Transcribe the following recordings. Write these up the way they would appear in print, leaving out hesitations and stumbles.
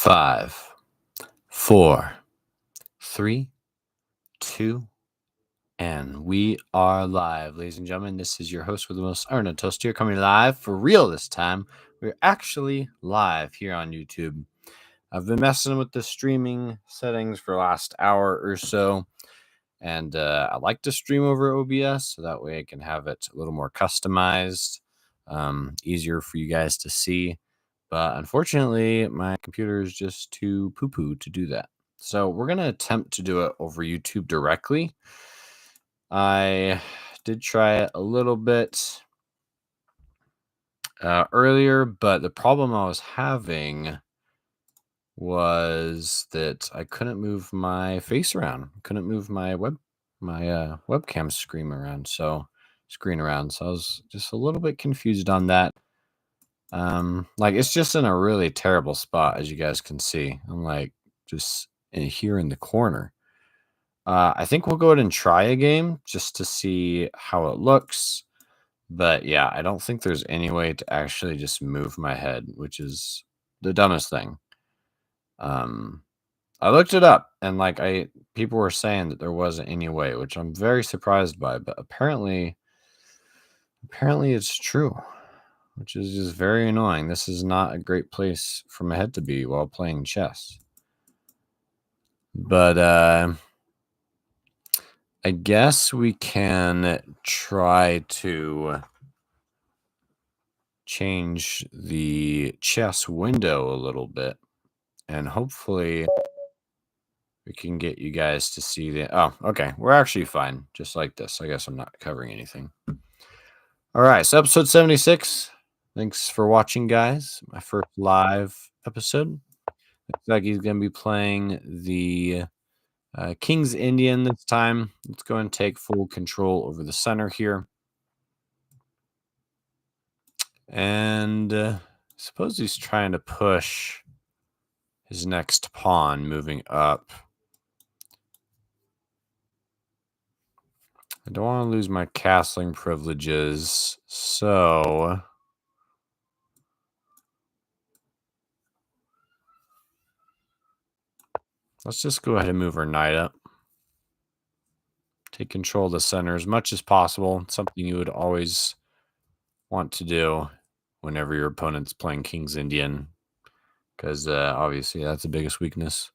5, 4, 3, 2, and we are live. Ladies and gentlemen, this is your host with the most, Arnold Toastier, coming live for real this time. We're actually live here on YouTube. I've been messing with the streaming settings for the last hour or so, and I like to stream over OBS so that way I can have it a little more customized, easier for you guys to see. But unfortunately, my computer is just too poo-poo to do that. So we're going to attempt to do it over YouTube directly. I did try it a little bit earlier, but the problem I was having was that I couldn't move my face around. Couldn't move my webcam screen around. So I was just a little bit confused on that. Like it's just in a really terrible spot, as you guys can see. I'm like just here in the corner. I think we'll go ahead and try a game just to see how it looks. But yeah, I don't think there's any way to actually just move my head, which is the dumbest thing. I looked it up and people were saying that there wasn't any way, which I'm very surprised by, but apparently it's true, which is just very annoying. This is not a great place for my head to be while playing chess. But I guess we can try to change the chess window a little bit, and hopefully we can get you guys to see the... Oh, okay. We're actually fine, just like this. I guess I'm not covering anything. All right, so episode 76. Thanks for watching, guys. My first live episode. Looks like he's going to be playing the King's Indian this time. Let's go and take full control over the center here. And I suppose he's trying to push his next pawn moving up. I don't want to lose my castling privileges, so let's just go ahead and move our knight up. Take control of the center as much as possible. It's something you would always want to do whenever your opponent's playing King's Indian, because obviously that's the biggest weakness.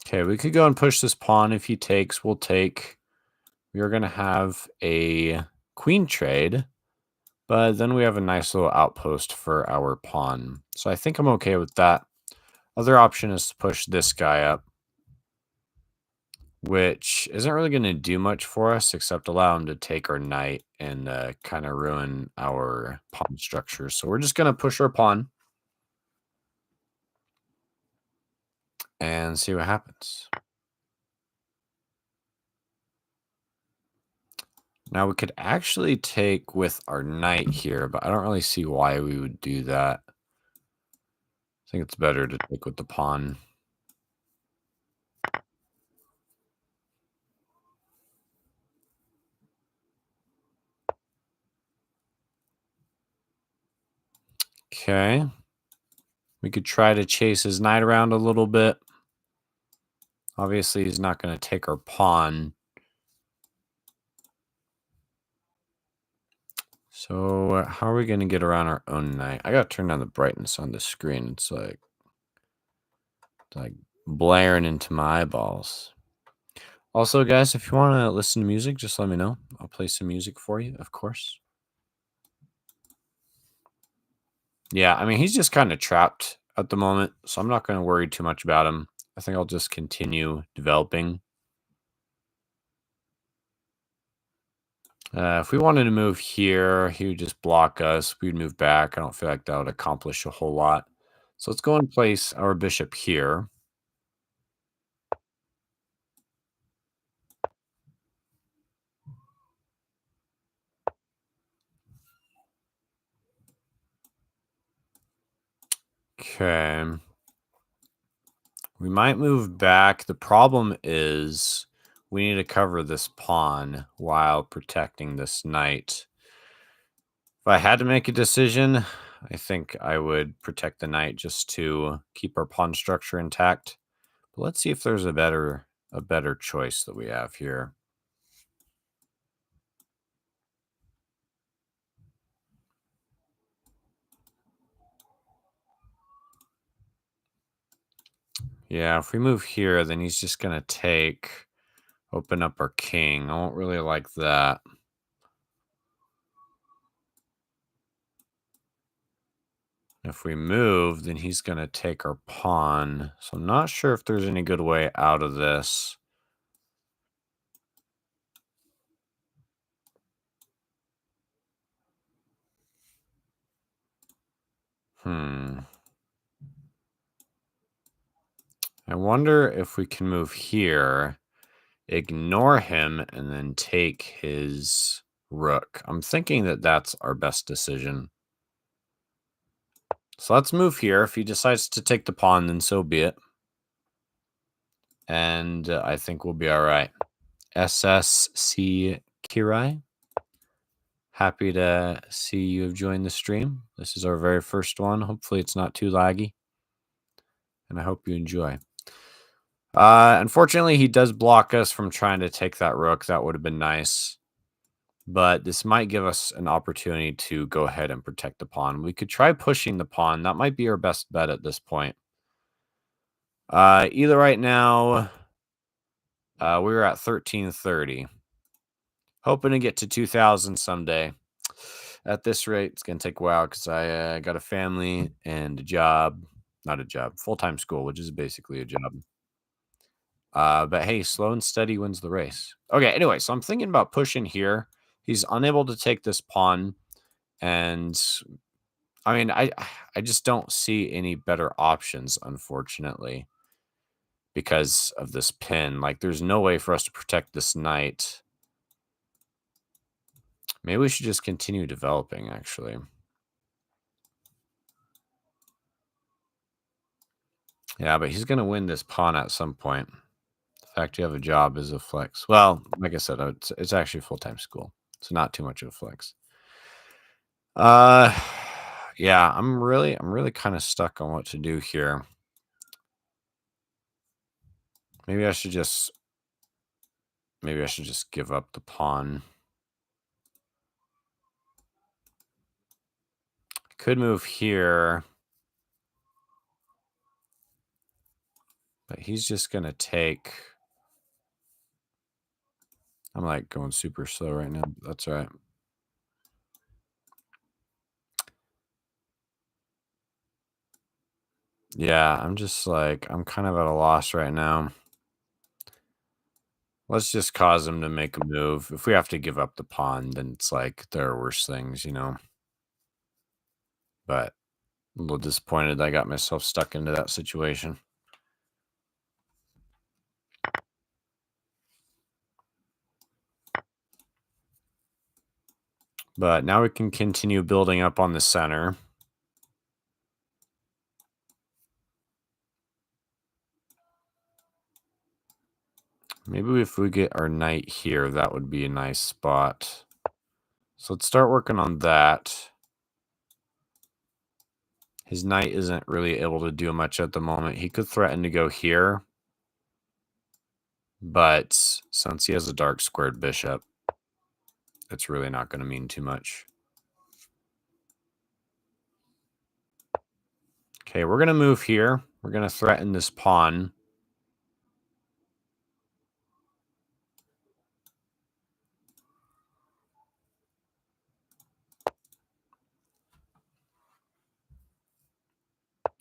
Okay, we could go and push this pawn. If he takes, we'll take. We are going to have a queen trade, but then we have a nice little outpost for our pawn. So I think I'm okay with that. Other option is to push this guy up, which isn't really going to do much for us except allow him to take our knight and kind of ruin our pawn structure. So we're just going to push our pawn and see what happens. Now we could actually take with our knight here, but I don't really see why we would do that. I think it's better to take with the pawn. Okay. We could try to chase his knight around a little bit. Obviously, he's not going to take our pawn. So how are we going to get around our own knight? I got to turn down the brightness on the screen. It's like blaring into my eyeballs. Also, guys, if you want to listen to music, just let me know. I'll play some music for you, of course. Yeah, I mean, he's just kind of trapped at the moment, so I'm not going to worry too much about him. I think I'll just continue developing. If we wanted to move here, he would just block us. We'd move back. I don't feel like that would accomplish a whole lot. So let's go and place our bishop here. Okay. We might move back. The problem is we need to cover this pawn while protecting this knight. If I had to make a decision, I think I would protect the knight just to keep our pawn structure intact. But let's see if there's a better choice that we have here. Yeah, if we move here, then he's just going to open up our king. I won't really like that. If we move, then he's going to take our pawn. So I'm not sure if there's any good way out of this. I wonder if we can move here, ignore him, and then take his rook. I'm thinking that that's our best decision. So let's move here. If he decides to take the pawn, then so be it. And I think we'll be all right. SSC Kirai, happy to see you have joined the stream. This is our very first one. Hopefully it's not too laggy, and I hope you enjoy. Unfortunately, he does block us from trying to take that rook. That would have been nice. But this might give us an opportunity to go ahead and protect the pawn. We could try pushing the pawn. That might be our best bet at this point. Either right now, we're at 1330. Hoping to get to 2000 someday. At this rate, it's going to take a while because I got a family and a job. Not a job, full-time school, which is basically a job. But hey, slow and steady wins the race. Okay, anyway, so I'm thinking about pushing here. He's unable to take this pawn. And I mean, I just don't see any better options, unfortunately, because of this pin. Like, there's no way for us to protect this knight. Maybe we should just continue developing, actually. Yeah, but he's going to win this pawn at some point. The fact you have a job is a flex. Well, like I said, it's actually full-time school. So not too much of a flex. Yeah, I'm really kind of stuck on what to do here. Maybe I should just give up the pawn. Could move here. But he's just going to take. I'm like going super slow right now. That's all right. Yeah, I'm just like, I'm kind of at a loss right now. Let's just cause him to make a move. If we have to give up the pawn, then it's like there are worse things, But I'm a little disappointed I got myself stuck into that situation. But now we can continue building up on the center. Maybe if we get our knight here, that would be a nice spot. So let's start working on that. His knight isn't really able to do much at the moment. He could threaten to go here. But since he has a dark squared bishop, it's really not going to mean too much. Okay, we're going to move here. We're going to threaten this pawn.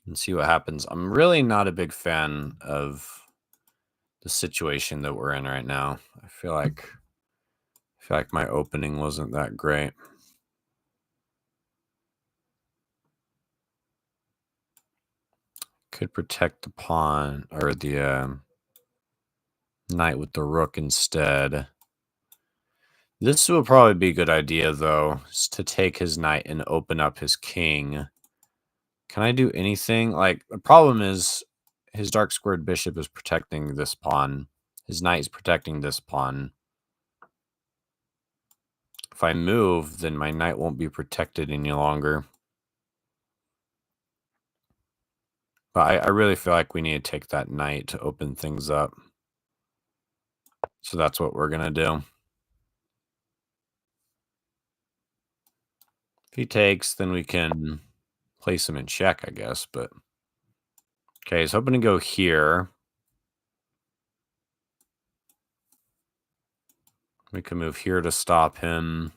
And see what happens. I'm really not a big fan of the situation that we're in right now. I feel like my opening wasn't that great. Could protect the pawn or the knight with the rook instead. This would probably be a good idea, though, is to take his knight and open up his king. Can I do anything? Like, the problem is his dark squared bishop is protecting this pawn. His knight is protecting this pawn. If I move, then my knight won't be protected any longer. But I really feel like we need to take that knight to open things up. So that's what we're going to do. If he takes, then we can place him in check, I guess. But okay, he's hoping to go here. We can move here to stop him.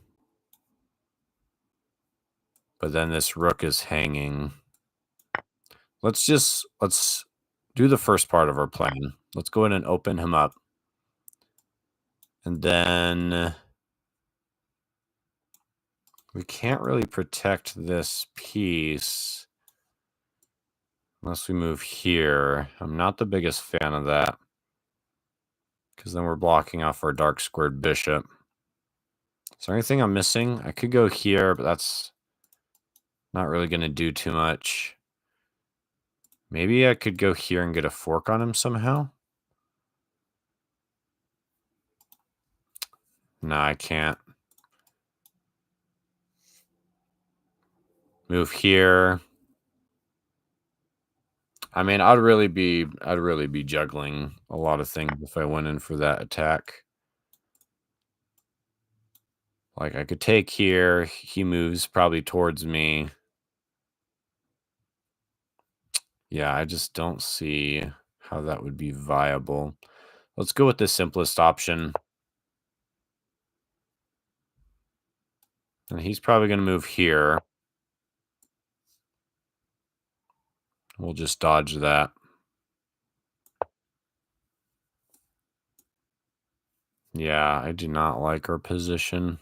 But then this rook is hanging. Let's do the first part of our plan. Let's go in and open him up. And then we can't really protect this piece unless we move here. I'm not the biggest fan of that, because then we're blocking off our dark squared bishop. Is there anything I'm missing? I could go here, but that's not really going to do too much. Maybe I could go here and get a fork on him somehow. No, I can't. Move here. I mean, I'd really be juggling a lot of things if I went in for that attack. Like, I could take here. He moves probably towards me. Yeah, I just don't see how that would be viable. Let's go with the simplest option. And he's probably going to move here. We'll just dodge that. Yeah, I do not like our position.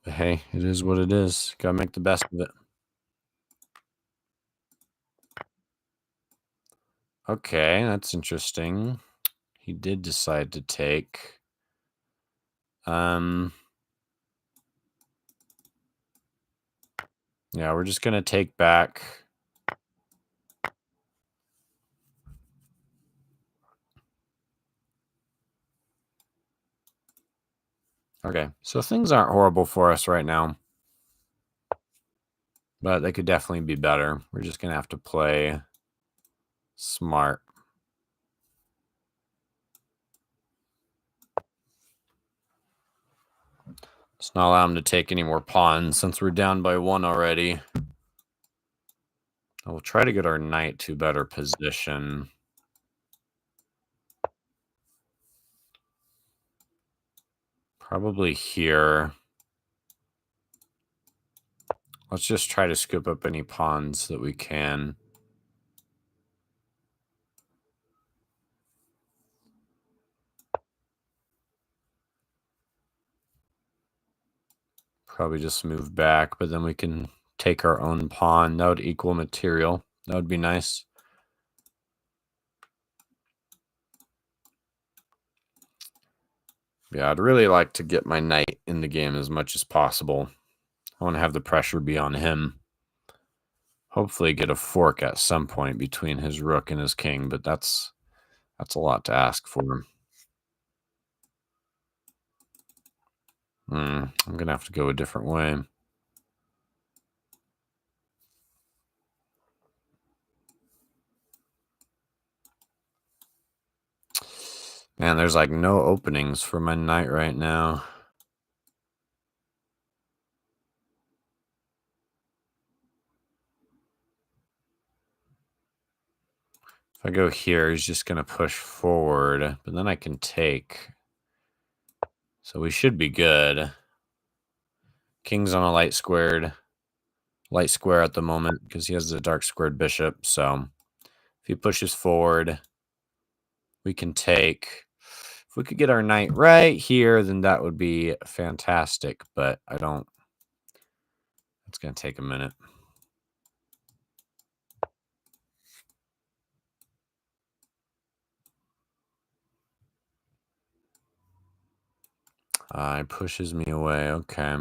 But hey, it is what it is. Gotta make the best of it. Okay, that's interesting. He did decide to take. Yeah, we're just gonna take back. Okay, so things aren't horrible for us right now, but they could definitely be better. We're just gonna have to play smart. Let's not allow him to take any more pawns since we're down by 1 already. I will try to get our knight to better position. Probably here. Let's just try to scoop up any pawns that we can. Probably just move back, but then we can take our own pawn. That would equal material. That would be nice. Yeah, I'd really like to get my knight in the game as much as possible. I want to have the pressure be on him. Hopefully get a fork at some point between his rook and his king, but that's a lot to ask for. I'm going to have to go a different way. Man, there's like no openings for my knight right now. If I go here, he's just going to push forward, but then I can take. So we should be good. King's on a light square at the moment because he has the dark squared bishop. So if he pushes forward, we can take. If we could get our knight right here, then that would be fantastic. But I don't. It's going to take a minute. It pushes me away. Okay.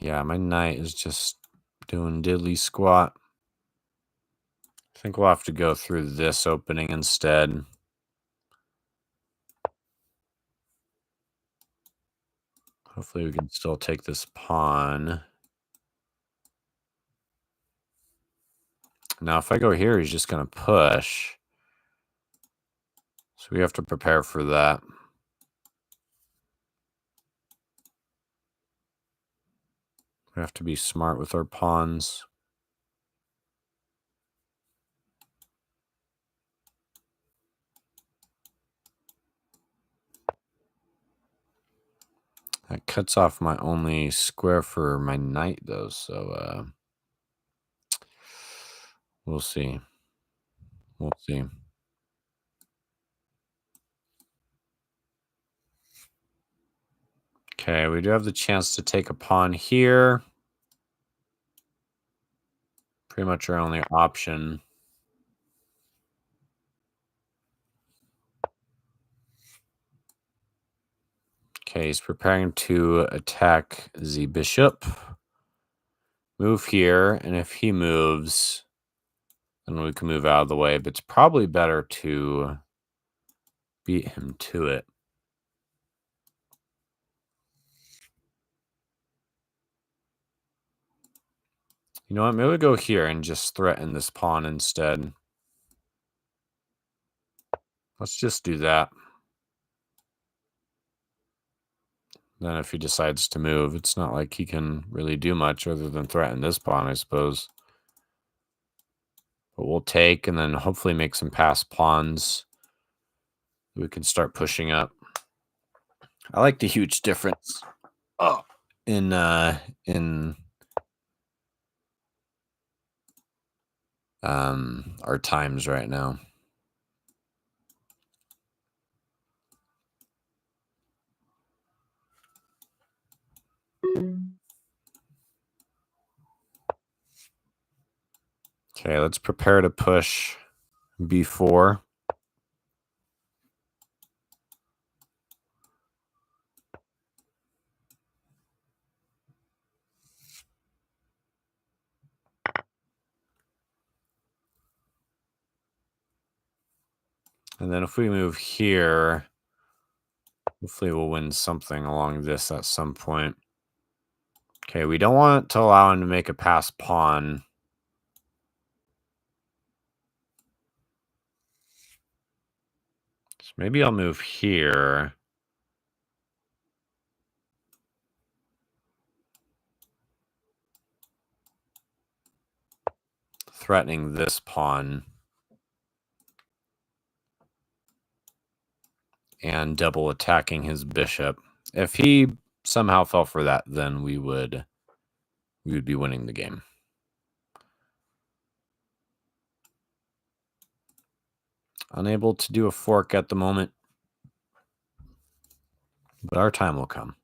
Yeah, my knight is just doing diddly squat. I think we'll have to go through this opening instead. Hopefully we can still take this pawn. Now, if I go here, he's just going to push. So we have to prepare for that. We have to be smart with our pawns. That cuts off my only square for my knight, though, so we'll see. We'll see. Okay, we do have the chance to take a pawn here. Pretty much our only option. Okay, he's preparing to attack the bishop. Move here, and if he moves, then we can move out of the way. But it's probably better to beat him to it. You know what? Maybe we'll go here and just threaten this pawn instead. Let's just do that. Then if he decides to move, it's not like he can really do much other than threaten this pawn, I suppose. But we'll take and then hopefully make some passed pawns. We can start pushing up. I like the huge difference in our times right now. Okay, let's prepare to push b4. And then if we move here, hopefully we'll win something along this at some point. Okay, we don't want to allow him to make a passed pawn. So maybe I'll move here. Threatening this pawn. And double attacking his bishop. If he somehow fell for that, then we would be winning the game. Unable to do a fork at the moment. But our time will come.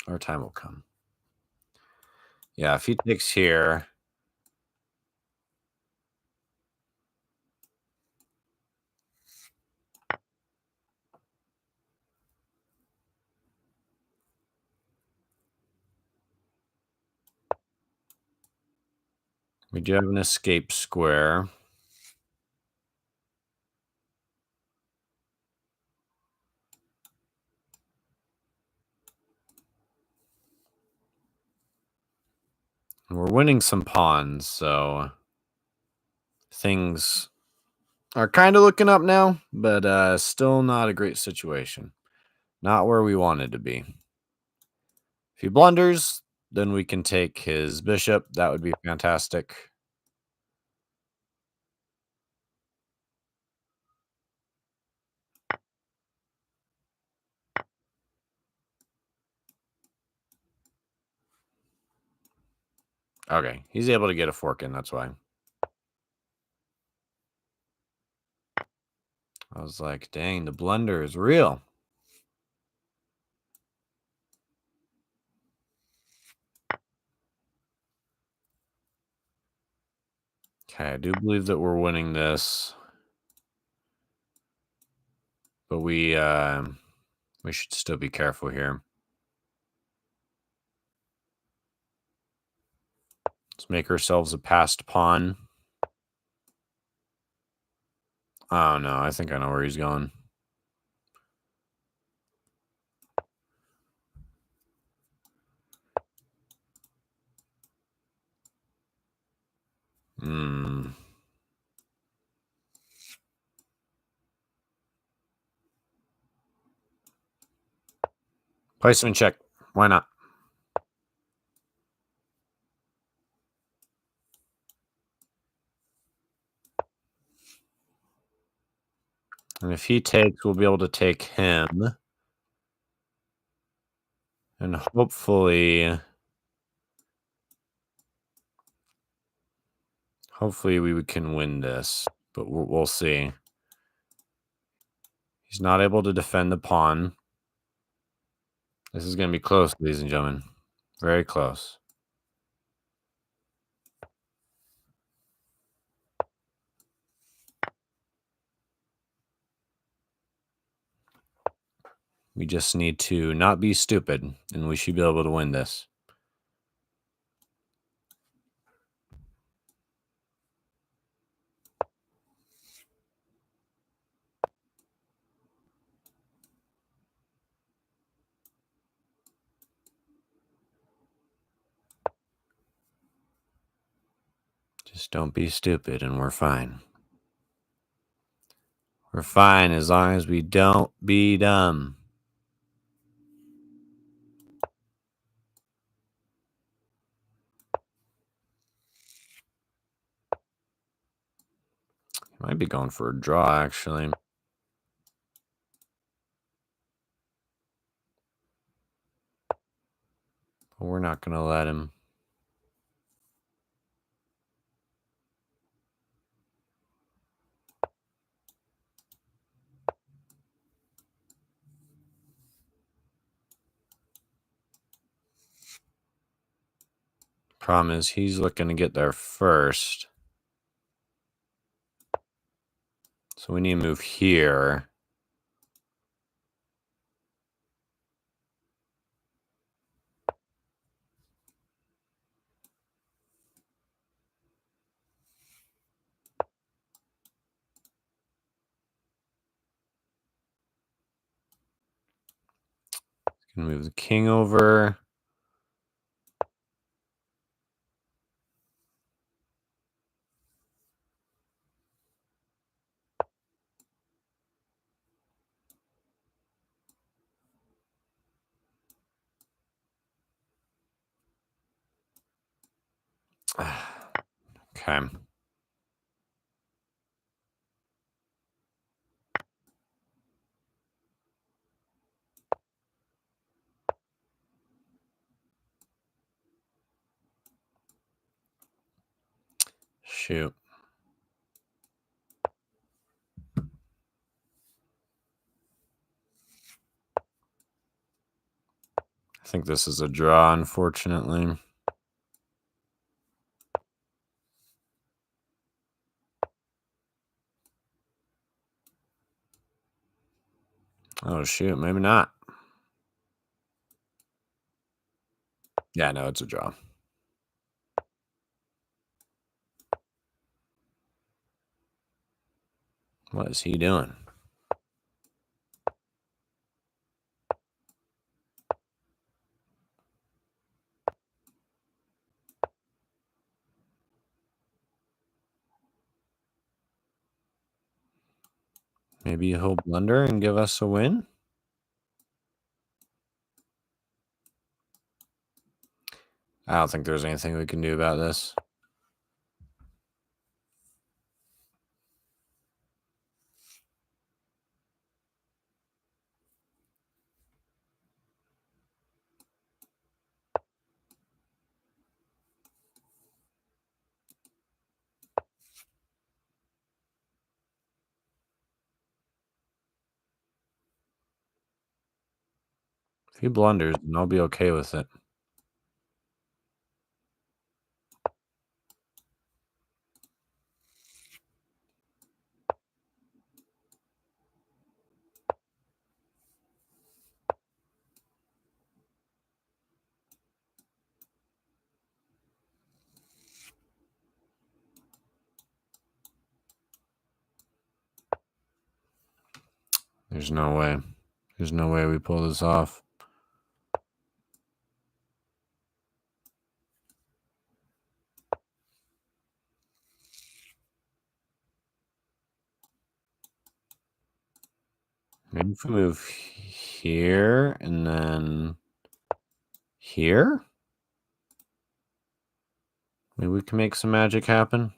Our time will come. Yeah, if he takes here. We do have an escape square. And we're winning some pawns, so things are kind of looking up now, but still not a great situation. Not where we wanted to be. If he blunders, then we can take his bishop. That would be fantastic. Okay, he's able to get a fork in, that's why. I was like, dang, the blunder is real. Okay, I do believe that we're winning this. But we should still be careful here. Let's make ourselves a passed pawn. Oh, no, I think I know where he's going. Place him in check. Why not? And if he takes, we'll be able to take him. And hopefully we can win this. But we'll see. He's not able to defend the pawn. This is going to be close, ladies and gentlemen. Very close. We just need to not be stupid, and we should be able to win this. Just don't be stupid, and we're fine. We're fine as long as we don't be dumb. Might be going for a draw, actually. But we're not going to let him. Problem is, he's looking to get there first. So we need to move here. Gonna move the king over. Okay. Shoot. I think this is a draw, unfortunately. Oh, shoot. Maybe not. Yeah, no, it's a draw. What is he doing? Maybe he'll blunder and give us a win? I don't think there's anything we can do about this. If he blunders, then I'll be okay with it. There's no way. There's no way we pull this off. Maybe if we move here, and then here. Maybe we can make some magic happen.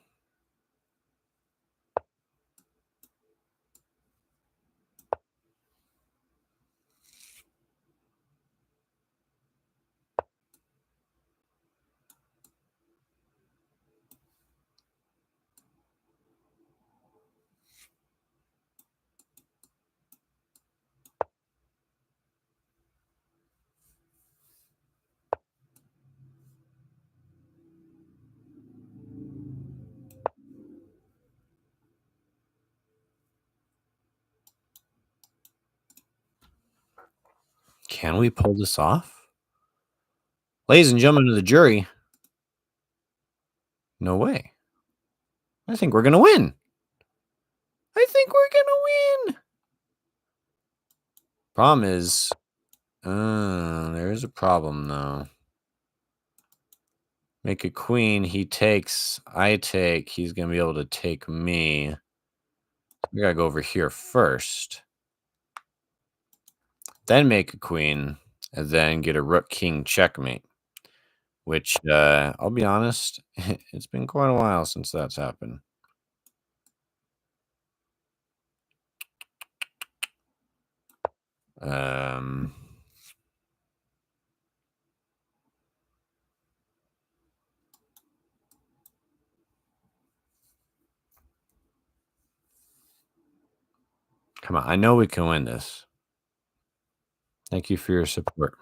Can we pull this off? Ladies and gentlemen of the jury, no way. I think we're going to win. I think we're going to win. Problem is, there is a problem, though. Make a queen. He takes. I take. He's going to be able to take me. We got to go over here first. Then make a queen. And then get a rook king checkmate. Which, I'll be honest, it's been quite a while since that's happened. Come on, I know we can win this. Thank you for your support.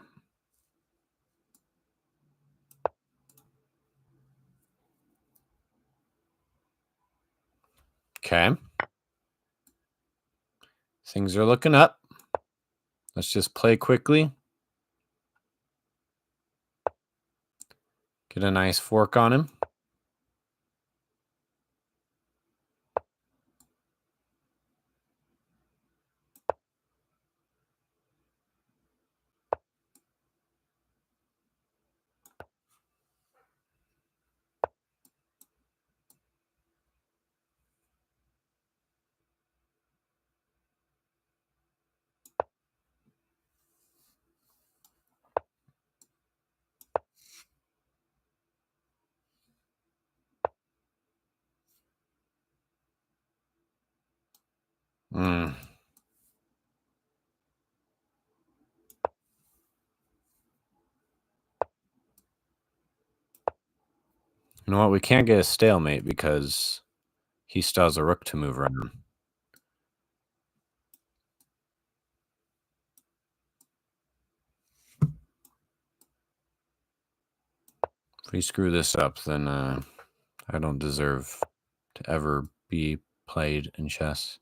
Okay. Things are looking up. Let's just play quickly. Get a nice fork on him. You know what? We can't get a stalemate because he still has a rook to move around. If we screw this up, then I don't deserve to ever be played in chess.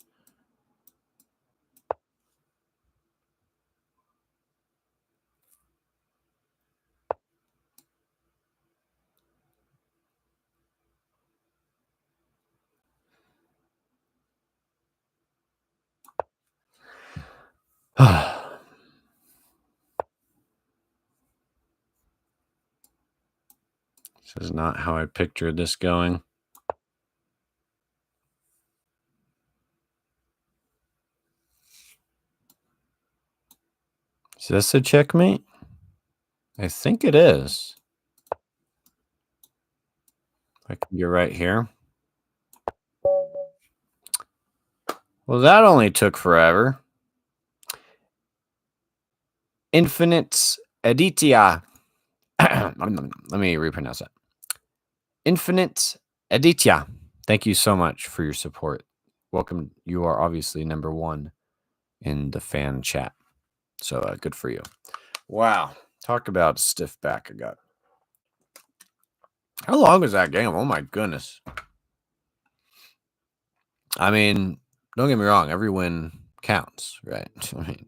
This is not how I pictured this going. Is this a checkmate? I think it is. I can get right here. Well, that only took forever. Infinite Aditya. Let me repronounce that. Infinite Aditya. Thank you so much for your support. Welcome. You are obviously number one in the fan chat. So good for you. Wow. Talk about stiff back I got. How long was that game? Oh my goodness. I mean, don't get me wrong. Every win counts, right? I mean,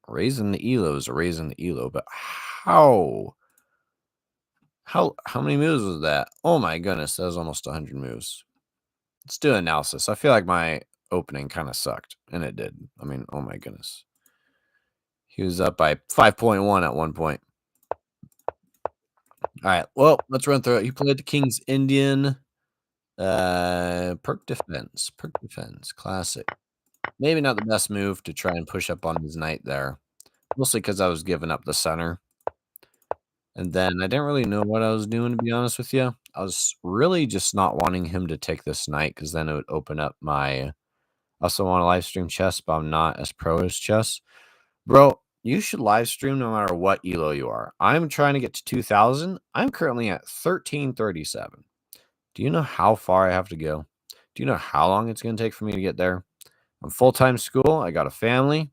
raising the ELO is a raising the ELO, but how many moves was that? Oh my goodness, that was almost 100 moves. Let's do an analysis. I feel like my opening kind of sucked, and it did. I mean, oh my goodness. He was up by 5.1 at one point. All right, well, let's run through it. He played the King's Indian. Perk defense, classic. Maybe not the best move to try and push up on his knight there. mostly because I was giving up the center. And then I didn't really know what I was doing, to be honest with you. I was really just not wanting him to take this knight because then it would open up my. I also want to live stream chess, but I'm not as pro as chess. Bro, you should live stream no matter what ELO you are. I'm trying to get to 2,000. I'm currently at 1337. Do you know how far I have to go? Do you know how long it's going to take for me to get there? I'm full-time school. I got a family.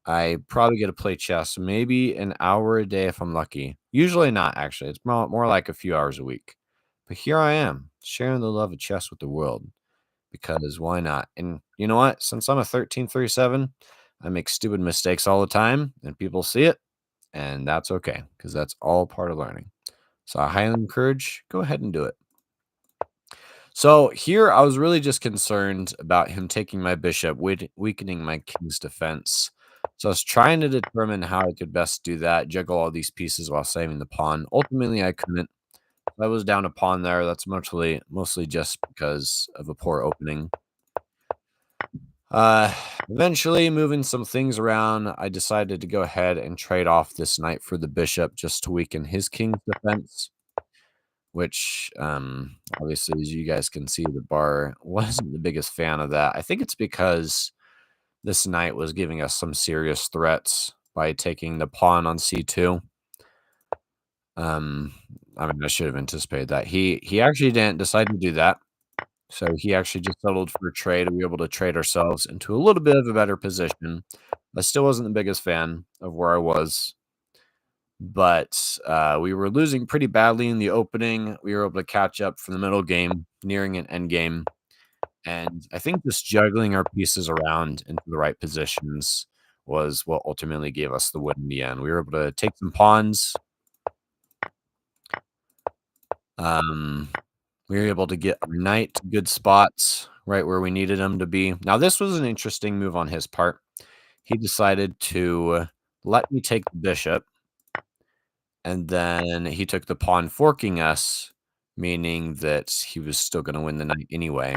I probably get to play chess maybe an hour a day if I'm lucky. Usually not, actually. It's more like a few hours a week. But here I am, sharing the love of chess with the world because why not? And you know what? Since I'm a 1337, I make stupid mistakes all the time and people see it, and that's okay because that's all part of learning. So I highly encourage go ahead and do it. So here I was really just concerned about him taking my bishop, weakening my king's defense. So I was trying to determine how I could best do that, juggle all these pieces while saving the pawn. Ultimately, I couldn't. I was down a pawn there. That's mostly just because of a poor opening. Uh, Eventually, moving some things around, I decided to go ahead and trade off this knight for the bishop just to weaken his king's defense. Which, obviously, as you guys can see, the bar wasn't the biggest fan of that. I think it's because this knight was giving us some serious threats by taking the pawn on c2. Um, I mean, I should have anticipated that. He actually didn't decide to do that. So he actually just settled for a trade, and we were able to trade ourselves into a little bit of a better position. I still wasn't the biggest fan of where I was, but we were losing pretty badly in the opening. We were able to catch up for the middle game, nearing an end game. And I think just juggling our pieces around into the right positions was what ultimately gave us the win in the end. We were able to take some pawns. Um, we were able to get our knight to good spots right where we needed him to be. Now, this was an interesting move on his part. He decided to let me take the bishop, and then he took the pawn forking us, meaning that he was still going to win the knight anyway.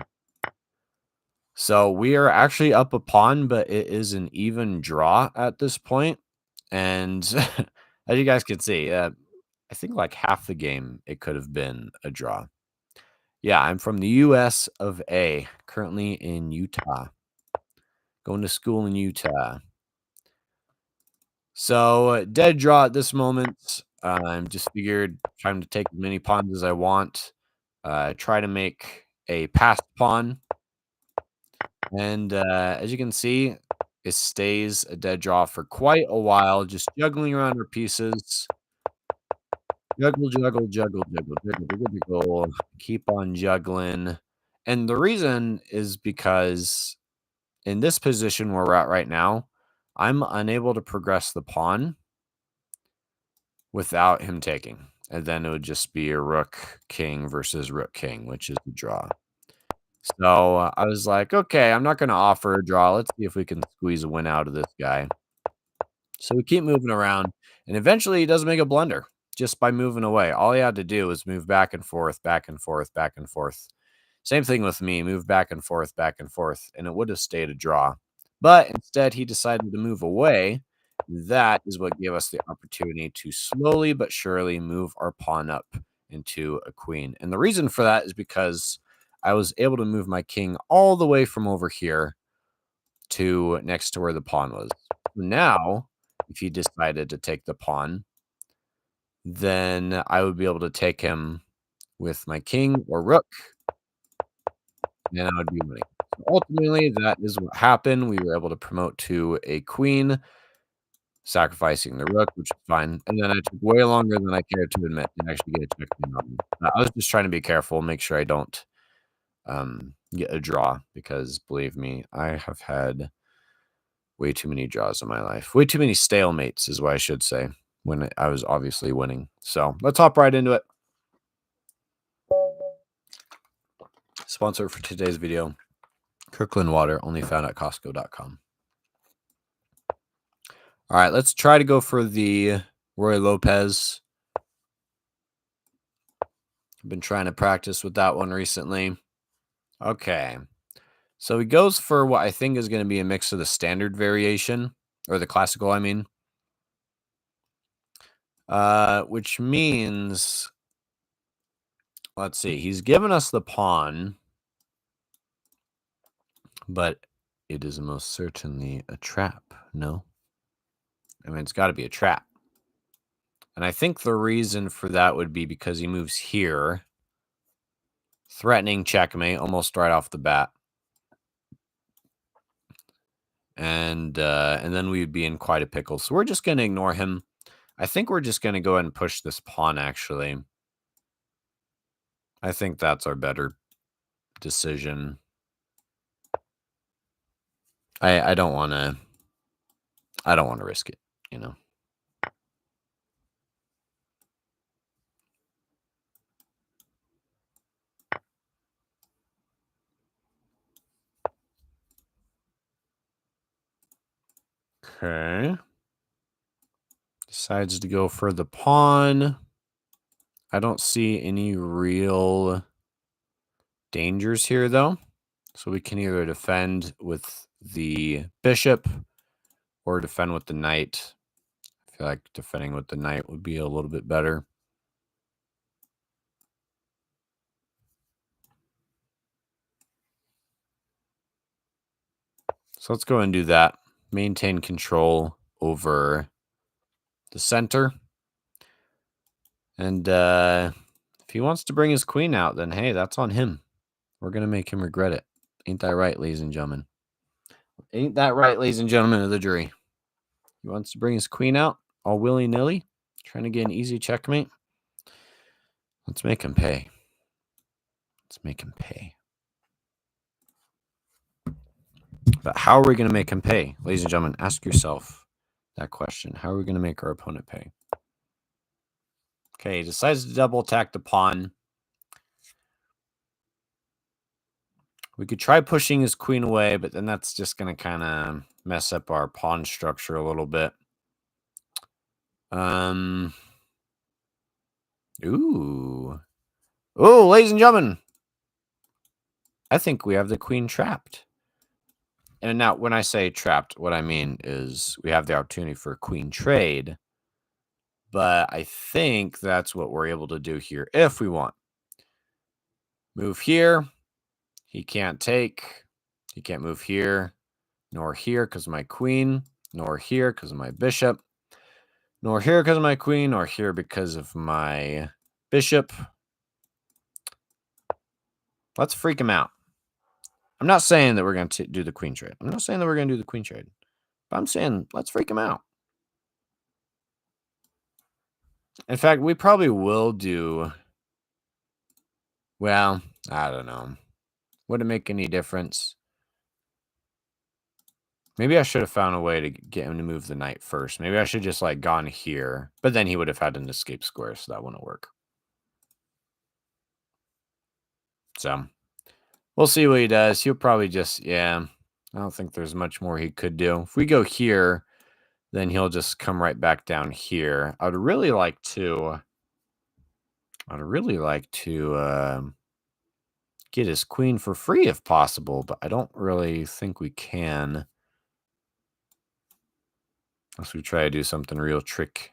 So we are actually up a pawn, but it is an even draw at this point. And as you guys can see, I think like half the game it could have been a draw. Yeah, I'm from the US of A, currently in Utah, going to school in Utah. So dead draw at this moment. I'm just figured trying to take as many pawns as I want. Try to make a passed pawn. And as you can see, it stays a dead draw for quite a while, just juggling around her pieces. Juggle, juggle, juggle, juggle, juggle, juggle, juggle. Keep on juggling. And the reason is because in this position where we're at right now, I'm unable to progress the pawn without him taking. And then it would just be a rook king versus rook king, which is a draw. So I was like, okay, I'm not going to offer a draw. Let's see if we can squeeze a win out of this guy. So we keep moving around, and eventually he does make a blunder just by moving away. All he had to do was move back and forth, back and forth, back and forth. Same thing with me, move back and forth, and it would have stayed a draw. But instead, he decided to move away. That is what gave us the opportunity to slowly but surely move our pawn up into a queen. And the reason for that is because I was able to move my king all the way from over here to next to where the pawn was. Now, if he decided to take the pawn, then I would be able to take him with my king or rook, and I would be winning. So ultimately, that is what happened. We were able to promote to a queen, sacrificing the rook, which is fine. And then it took way longer than I cared to admit to actually get a checkmate on him. I was just trying to be careful, make sure I don't get a draw, because believe me, I have had way too many draws in my life. Way too many stalemates is what I should say when I was obviously winning. So let's hop right into it. Sponsor for today's video, Kirkland Water, only found at Costco.com. All right, let's try to go for the Roy Lopez. I've been trying to practice with that one recently. Okay. So he goes for what I think is going to be a mix of the standard variation, or the classical, I mean. Which means, let's see, he's given us the pawn, but it is most certainly a trap, no? I mean, it's got to be a trap. And I think the reason for that would be because he moves here, threatening checkmate almost right off the bat. And then we'd be in quite a pickle. So we're just going to ignore him. I think we're just going to go ahead and push this pawn, actually. I think that's our better decision. I don't want to risk it, you know. Okay. Decides to go for the pawn. I don't see any real dangers here, though. So we can either defend with the bishop or defend with the knight. I feel like defending with the knight would be a little bit better. So let's go and do that. Maintain control over the center. And if he wants to bring his queen out, then hey, that's on him. We're going to make him regret it. Ain't that right, ladies and gentlemen? Ain't that right, ladies and gentlemen of the jury? He wants to bring his queen out all willy-nilly, trying to get an easy checkmate. Let's make him pay. Let's make him pay. But how are we going to make him pay? Ladies and gentlemen, ask yourself that question. How are we going to make our opponent pay? Okay, he decides to double attack the pawn. We could try pushing his queen away, but then that's just going to kind of mess up our pawn structure a little bit. Ooh. Oh, ladies and gentlemen, I think we have the queen trapped. And now, when I say trapped, what I mean is we have the opportunity for a queen trade. But I think that's what we're able to do here if we want. Move here. He can't take. He can't move here, nor here because of my queen, nor here because of my bishop, nor here because of my queen, nor here because of my bishop. Let's freak him out. I'm not saying that we're going to do the queen trade. I'm not saying that we're going to do the queen trade. But I'm saying let's freak him out. In fact, we probably will do... Well, I don't know. Would it make any difference? Maybe I should have found a way to get him to move the knight first. Maybe I should just like gone here. But then he would have had an escape square, so that wouldn't work. So we'll see what he does. He'll probably just, yeah, I don't think there's much more he could do. If we go here, then he'll just come right back down here. I'd really like to get his queen for free if possible, but I don't really think we can. Unless we try to do something real tricky.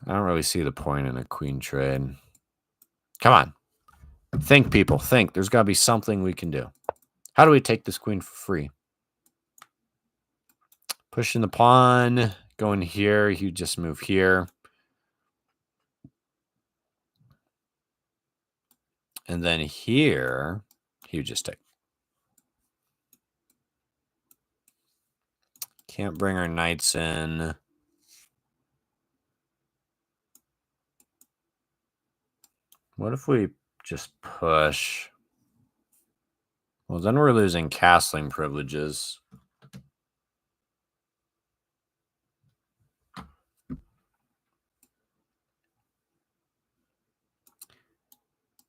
I don't really see the point in a queen trade. Come on. Think, people. Think. There's got to be something we can do. How do we take this queen for free? Pushing the pawn. Going here. You just move here. And then here, you just take. Can't bring our knights in. What if we just push? Well, then we're losing castling privileges.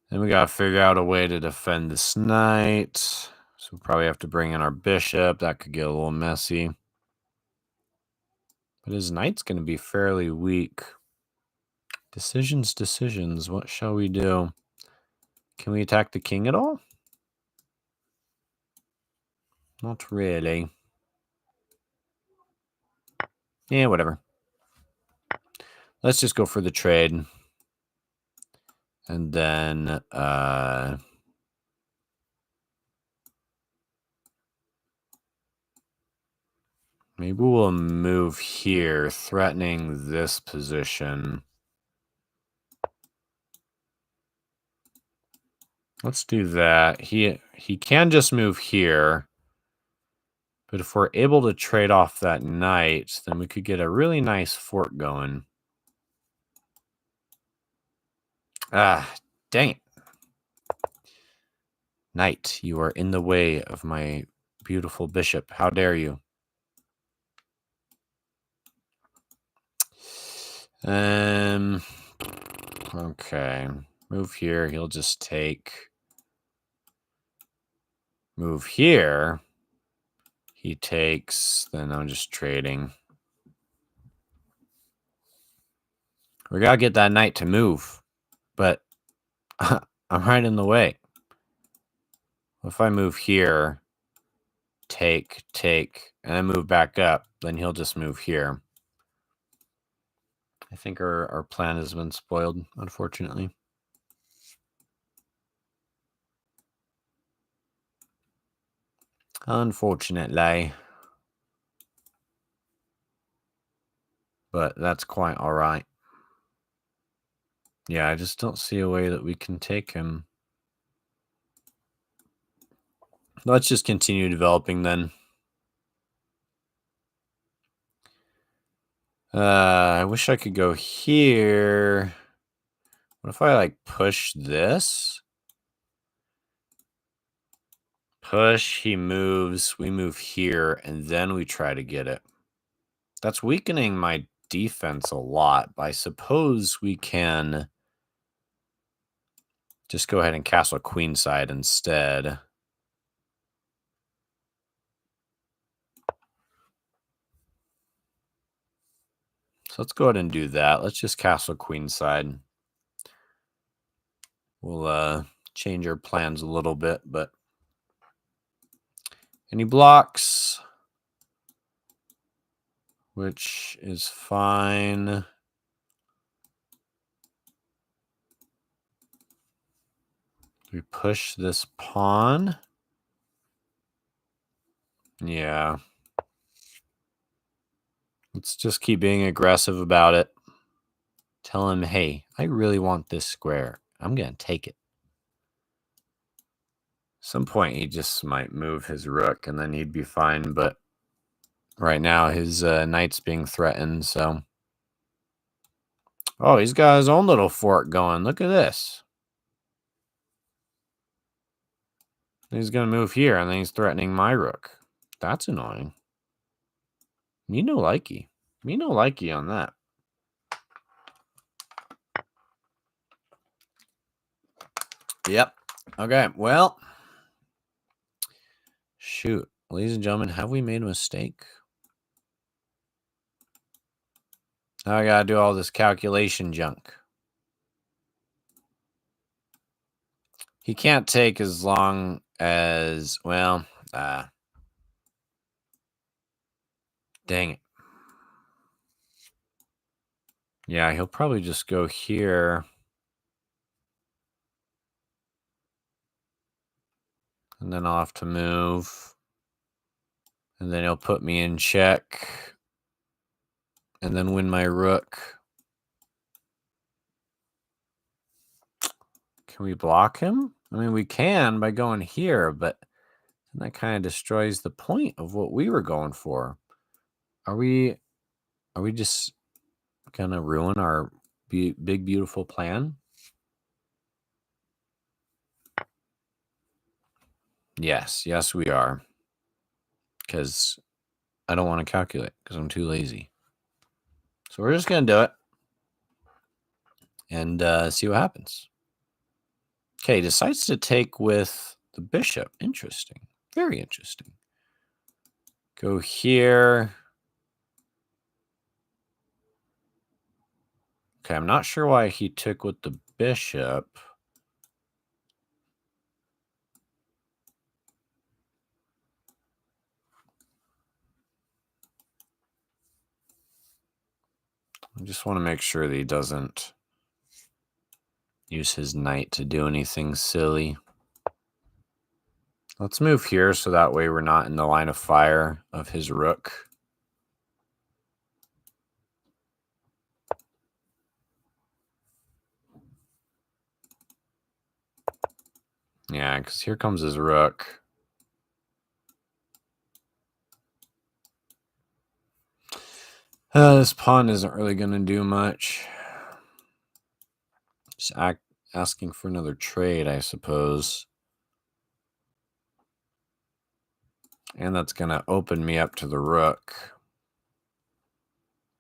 Then we got to figure out a way to defend this knight. So we'll probably have to bring in our bishop. That could get a little messy. But his knight's going to be fairly weak. Decisions. What shall we do? Can we attack the king at all? Not really. Yeah, whatever. Let's just go for the trade. And then maybe we'll move here, threatening this position. Let's do that. He can just move here. But if we're able to trade off that knight, then we could get a really nice fort going. Ah, dang it. Knight, you are in the way of my beautiful bishop. How dare you? Okay. Move here. He'll just take. Move here. He takes. Then I'm just trading. We gotta get that knight to move. But I'm right in the way. If I move here, take, and then move back up, then he'll just move here. I think our plan has been spoiled, unfortunately. Unfortunately. But that's quite all right. Yeah, I just don't see a way that we can take him. Let's just continue developing then. I wish I could go here. What if I like push this? Push, he moves, we move here, and then we try to get it. That's weakening my defense a lot, but I suppose we can just go ahead and castle queenside instead. So let's go ahead and do that. Let's just castle queenside. We'll change our plans a little bit, but any blocks, which is fine. We push this pawn. Yeah. Let's just keep being aggressive about it. Tell him, hey, I really want this square. I'm going to take it. Some point he just might move his rook and then he'd be fine, but right now his knight's being threatened, so. Oh, he's got his own little fort going. Look at this. He's going to move here and then he's threatening my rook. That's annoying. Me no likey. Me no likey on that. Yep. Okay, well. Shoot. Ladies and gentlemen, have we made a mistake? Now I gotta do all this calculation junk. He can't take as long as, well, dang it. Yeah, he'll probably just go here. And then I'll have to move. And then he'll put me in check. And then win my rook. Can we block him? I mean, we can by going here, but that kind of destroys the point of what we were going for. Are we just gonna ruin our big, beautiful plan? Yes, we are. Because I don't want to calculate because I'm too lazy. So we're just going to do it and see what happens. Okay, decides to take with the bishop. Interesting. Very interesting. Go here. Okay, I'm not sure why he took with the bishop. I just want to make sure that he doesn't use his knight to do anything silly. Let's move here so that way we're not in the line of fire of his rook. Yeah, because here comes his rook. This pawn isn't really going to do much. Just asking for another trade, I suppose. And that's going to open me up to the rook.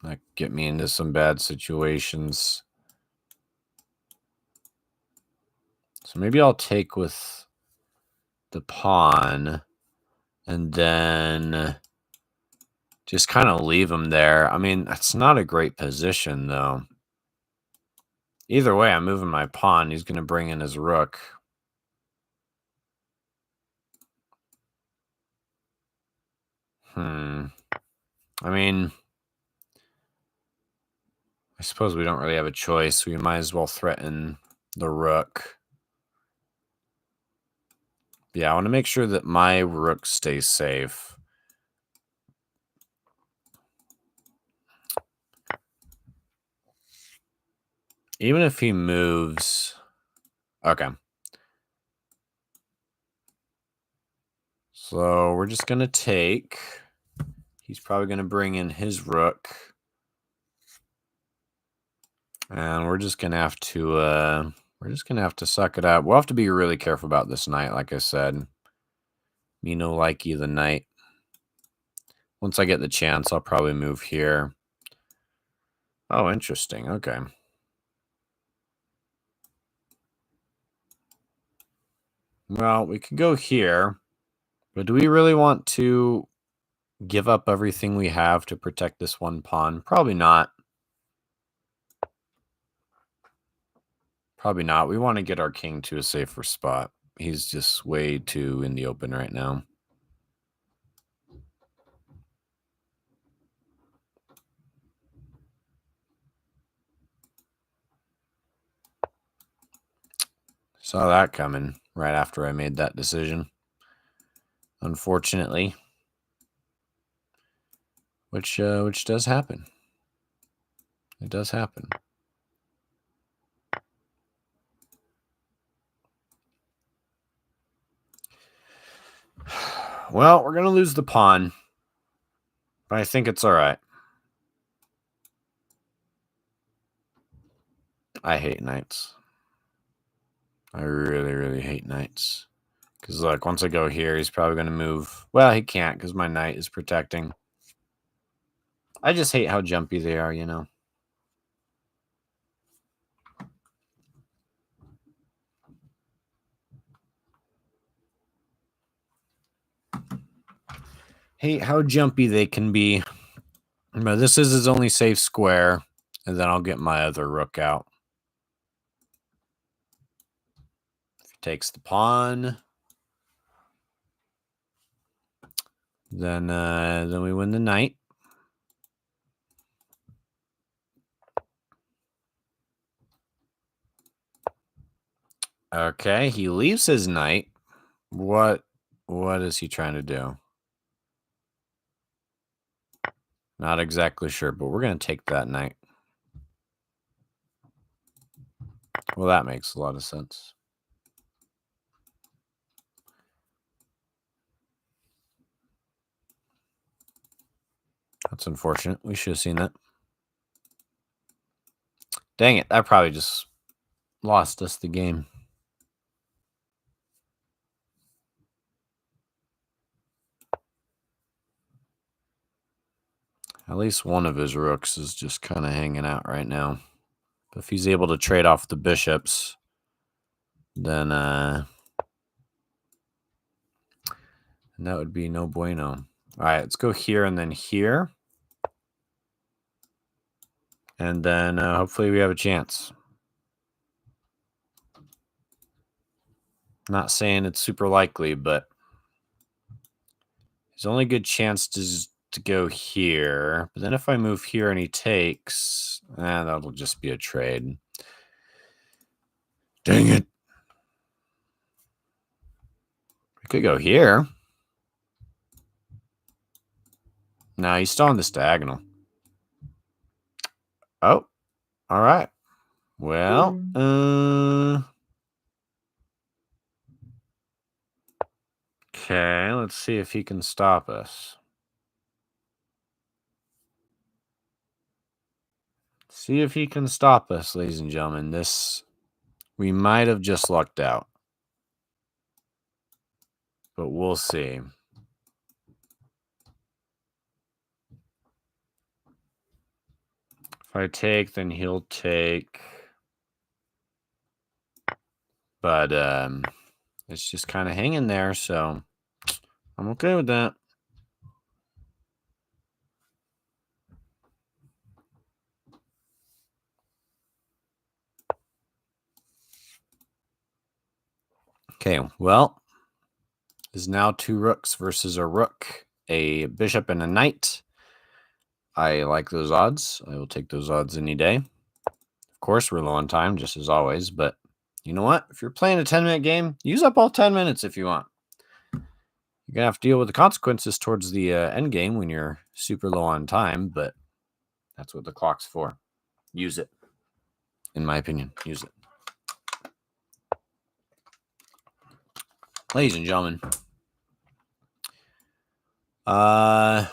That get me into some bad situations. So maybe I'll take with the pawn and then just kind of leave him there. I mean, that's not a great position, though. Either way, I'm moving my pawn. He's going to bring in his rook. I mean, I suppose we don't really have a choice. We might as well threaten the rook. Yeah, I want to make sure that my rook stays safe. Even if he moves... Okay. So we're just going to take... He's probably going to bring in his rook. And we're just going to have to... we're just going to have to suck it up. We'll have to be really careful about this knight, like I said. Me no likey the knight. Once I get the chance, I'll probably move here. Oh, interesting. Okay. Well, we could go here. But do we really want to give up everything we have to protect this one pawn? Probably not. Probably not. We want to get our king to a safer spot. He's just way too in the open right now. Saw that coming right after I made that decision. Unfortunately. Which does happen. It does happen. Well, we're going to lose the pawn. But I think it's all right. I hate knights. I really, really hate knights. Because, look, once I go here, he's probably going to move. Well, he can't because my knight is protecting. I just hate how jumpy they are, you know. Hate how jumpy they can be. But this is his only safe square. And then I'll get my other rook out. If he takes the pawn, then we win the knight. Okay, he leaves his knight. What is he trying to do? Not exactly sure, but we're going to take that knight. Well, that makes a lot of sense. That's unfortunate. We should have seen that. Dang it, that probably just lost us the game. At least one of his rooks is just kind of hanging out right now. But if he's able to trade off the bishops, then that would be no bueno. All right, let's go here and then here. And then hopefully we have a chance. Not saying it's super likely, but his only good chance to go here. But then if I move here and he takes, that'll just be a trade. Dang it. I could go here. No, he's still on this diagonal. Oh, all right. Well, okay, let's see if he can stop us. See if he can stop us, ladies and gentlemen. We might have just lucked out. But we'll see. If I take, then he'll take. But it's just kind of hanging there, so I'm okay with that. Okay, well, is now 2 rooks versus a rook, a bishop, and a knight. I like those odds. I will take those odds any day. Of course, we're low on time, just as always, but you know what? If you're playing a 10-minute game, use up all 10 minutes if you want. You're going to have to deal with the consequences towards the end game when you're super low on time, but that's what the clock's for. Use it. In my opinion, use it. Ladies and gentlemen. All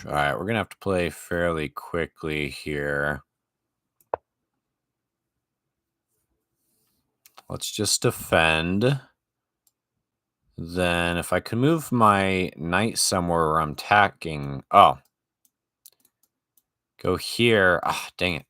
right, we're going to have to play fairly quickly here. Let's just defend. Then if I could move my knight somewhere where I'm attacking. Oh. Go here. Ah, dang it.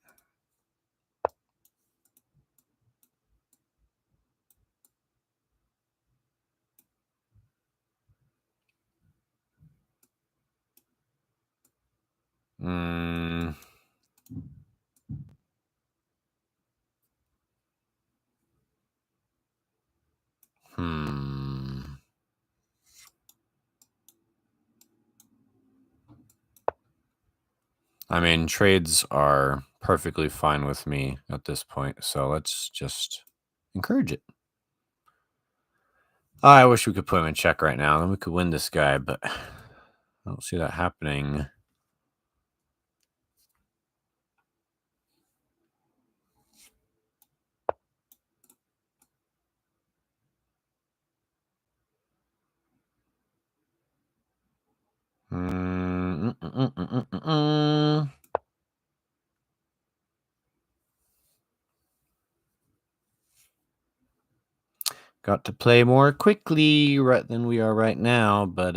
I mean, trades are perfectly fine with me at this point, so let's just encourage it. I wish we could put him in check right now, then we could win this guy, but I don't see that happening. Got to play more quickly than we are right now, but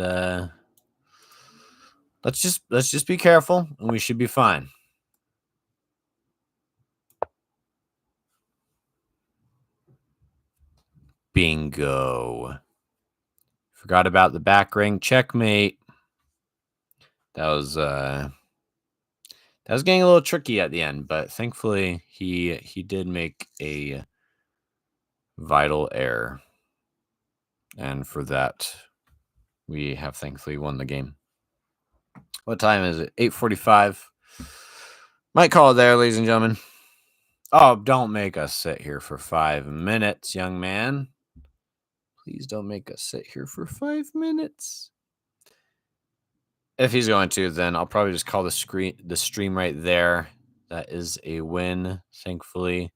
let's just be careful and we should be fine. Bingo. Forgot about the back ring. Checkmate. That was getting a little tricky at the end, but thankfully he did make a vital error. And for that, we have thankfully won the game. What time is it? 8:45. Might call it there, ladies and gentlemen. Oh, don't make us sit here for 5 minutes, young man. Please don't make us sit here for 5 minutes. If he's going to, then I'll probably just call the stream right there. That is a win, thankfully.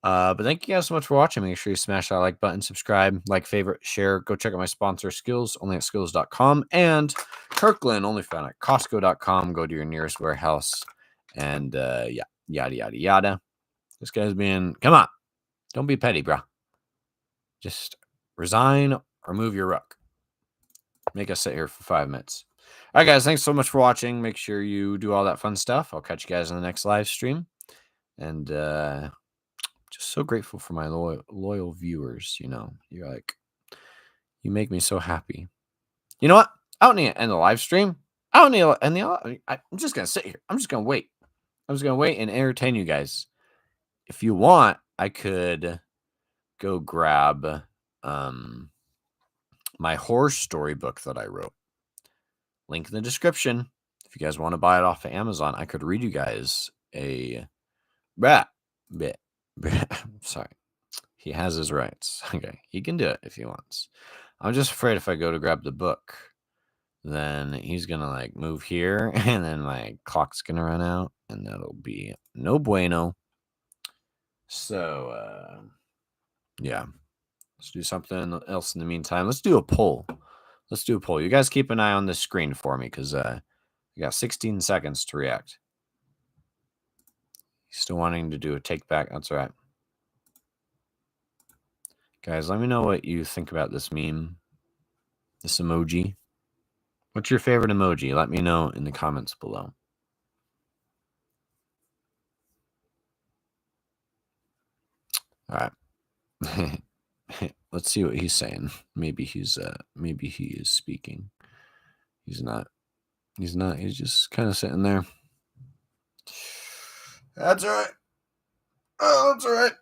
But thank you guys so much for watching. Make sure you smash that like button, subscribe, like, favorite, share. Go check out my sponsor, Skills, only at skills.com, and Kirkland, only found at Costco.com. Go to your nearest warehouse, and yeah, yada, yada, yada. This guy's being, come on. Don't be petty, bro. Just resign or move your rook. Make us sit here for 5 minutes. All right, guys, thanks so much for watching. Make sure you do all that fun stuff. I'll catch you guys in the next live stream. And just so grateful for my loyal viewers. You know, you make me so happy. You know what? I don't need to end the live stream. I don't need to end I'm just going to sit here. I'm just going to wait. I'm just going to wait and entertain you guys. If you want, I could go grab my horror story book that I wrote. Link in the description. If you guys want to buy it off of Amazon, I could read you guys a sorry. He has his rights. Okay, he can do it if he wants. I'm just afraid if I go to grab the book, then he's gonna like move here, and then my clock's gonna run out, and that'll be no bueno. So, yeah, let's do something else in the meantime. Let's do a poll. You guys keep an eye on the screen for me, because you got 16 seconds to react. Still wanting to do a take back. That's right. Guys, let me know what you think about this meme, this emoji. What's your favorite emoji? Let me know in the comments below. All right. Let's see what he's saying. Maybe he is speaking. He's not. He's just kind of sitting there. That's all right. Oh, that's all right.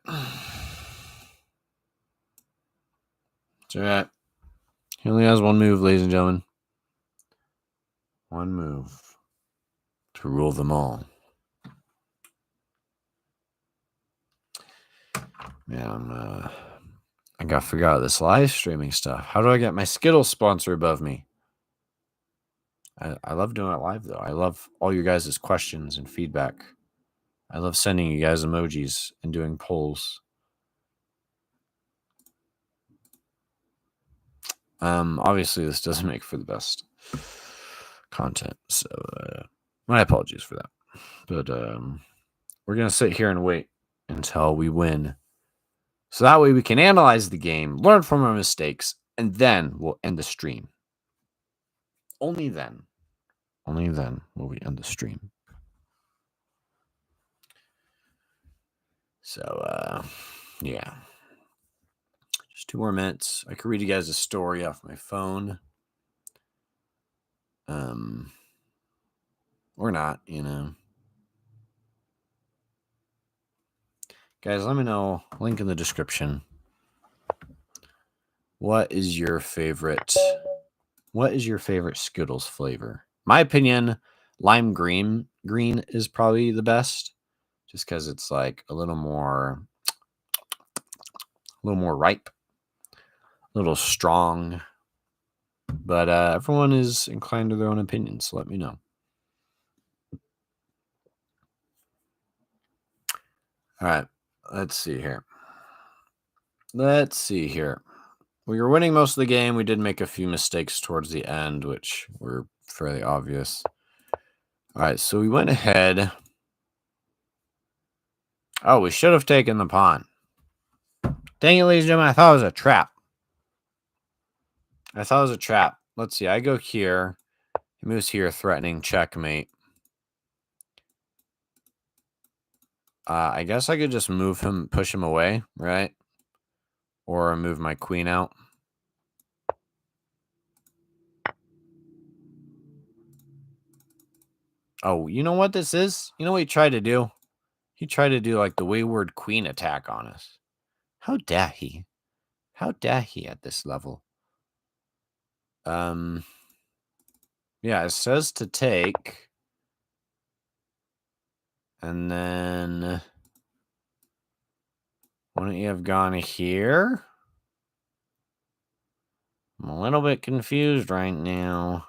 It's all right. He only has one move, ladies and gentlemen. One move to rule them all. Man, I got to figure out this live streaming stuff. How do I get my Skittles sponsor above me? I love doing it live, though. I love all your guys' questions and feedback. I love sending you guys emojis and doing polls. Obviously, this doesn't make for the best content, so my apologies for that. But we're going to sit here and wait until we win. So that way we can analyze the game, learn from our mistakes, and then we'll end the stream. Only then will we end the stream. So, yeah. Just 2 more minutes. I could read you guys a story off my phone. Or not, you know. Guys, let me know. Link in the description. What is your favorite Skittles flavor? My opinion, lime green is probably the best, just because it's like a little more ripe, a little strong. But everyone is inclined to their own opinions, so let me know. All right, let's see here. We were winning most of the game. We did make a few mistakes towards the end, which were fairly obvious. All right, so we went ahead. Oh, we should have taken the pawn. Dang it, ladies and gentlemen, I thought it was a trap. Let's see, I go here. He moves here, threatening checkmate. I guess I could just push him away, right? Or move my queen out. Oh, you know what this is? You know what he tried to do? He tried to do like the wayward queen attack on us. How dare he? How dare he at this level? Yeah, it says to take. And then wouldn't you have gone here? I'm a little bit confused right now.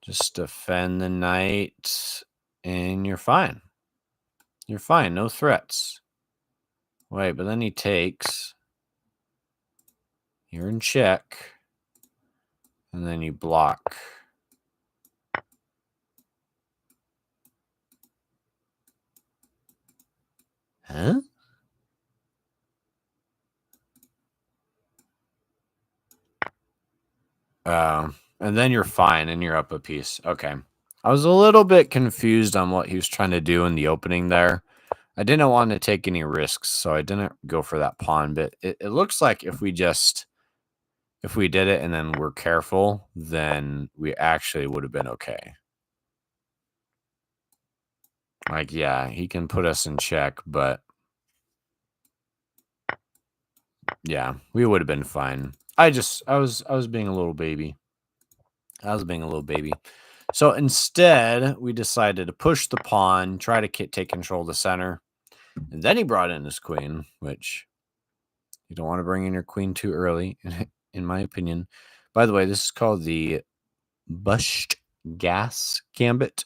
Just defend the knight, and you're fine. You're fine. No threats. Wait, but then he takes. You're in check. And then you block. Huh? And then you're fine, and you're up a piece. Okay. I was a little bit confused on what he was trying to do in the opening there. I didn't want to take any risks, so I didn't go for that pawn. But it looks like if we did it and then we're careful, then we actually would have been okay. Like, yeah, he can put us in check, but yeah, we would have been fine. I was being a little baby. I was being a little baby. So instead, we decided to push the pawn, try to take control of the center. And then he brought in his queen, which you don't want to bring in your queen too early, in my opinion. By the way, this is called the Bushed Gas Gambit.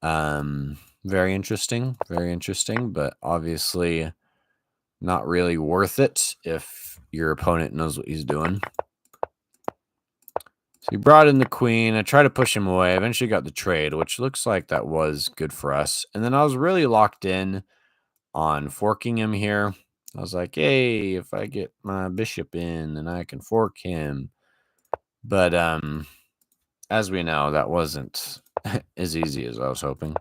Very interesting, but obviously not really worth it if your opponent knows what he's doing. So he brought in the queen. I tried to push him away. Eventually got the trade, which looks like that was good for us. And then I was really locked in on forking him here. I was like, hey, if I get my bishop in, then I can fork him. But as we know, that wasn't as easy as I was hoping.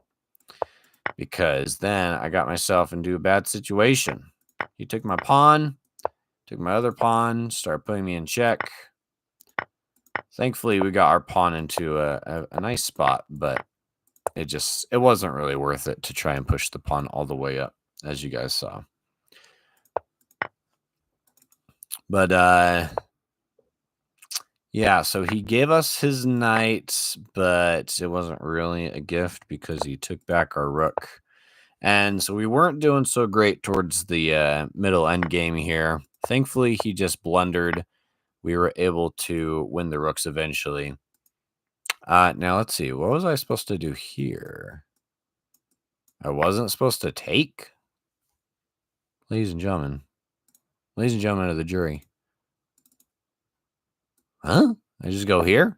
Because then I got myself into a bad situation. He took my pawn, took my other pawn, started putting me in check. Thankfully, we got our pawn into a nice spot, but it wasn't really worth it to try and push the pawn all the way up, as you guys saw. But yeah, so he gave us his knight, but it wasn't really a gift because he took back our rook. And so we weren't doing so great towards the middle end game here. Thankfully, he just blundered. We were able to win the rooks eventually. Now, let's see. What was I supposed to do here? I wasn't supposed to take? Ladies and gentlemen. Ladies and gentlemen of the jury. Huh? I just go here?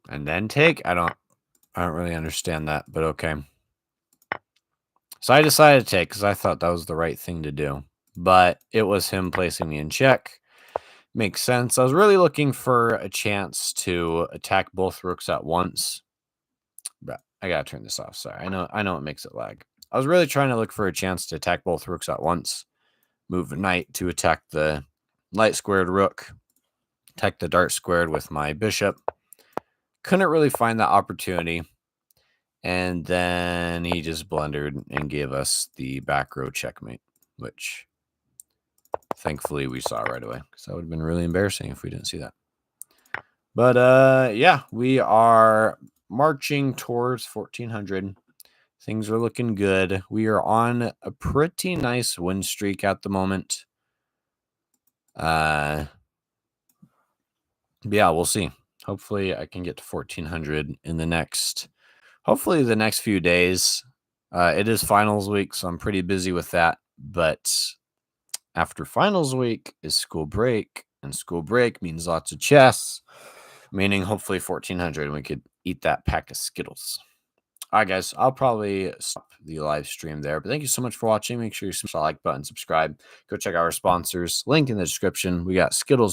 And then take? I don't really understand that, but okay. So I decided to take because I thought that was the right thing to do. But it was him placing me in check. Makes sense. I was really looking for a chance to attack both rooks at once. But I gotta turn this off. Sorry. I know it makes it lag. I was really trying to look for a chance to attack both rooks at once. Move a knight to attack the light squared rook. Attack the dark squared with my bishop. Couldn't really find that opportunity. And then he just blundered and gave us the back row checkmate, which thankfully we saw right away, because that would have been really embarrassing if we didn't see that. But yeah, we are marching towards 1400. Things are looking good. We are on a pretty nice win streak at the moment. Yeah, we'll see. Hopefully I can get to 1400 in the next few days. It is finals week, so I'm pretty busy with that. But after finals week is school break, and school break means lots of chess, meaning hopefully 1400 and we could eat that pack of Skittles. All right, guys, I'll probably stop the live stream there. But thank you so much for watching. Make sure you smash the like button, subscribe. Go check out our sponsors. Link in the description. We got Skittles.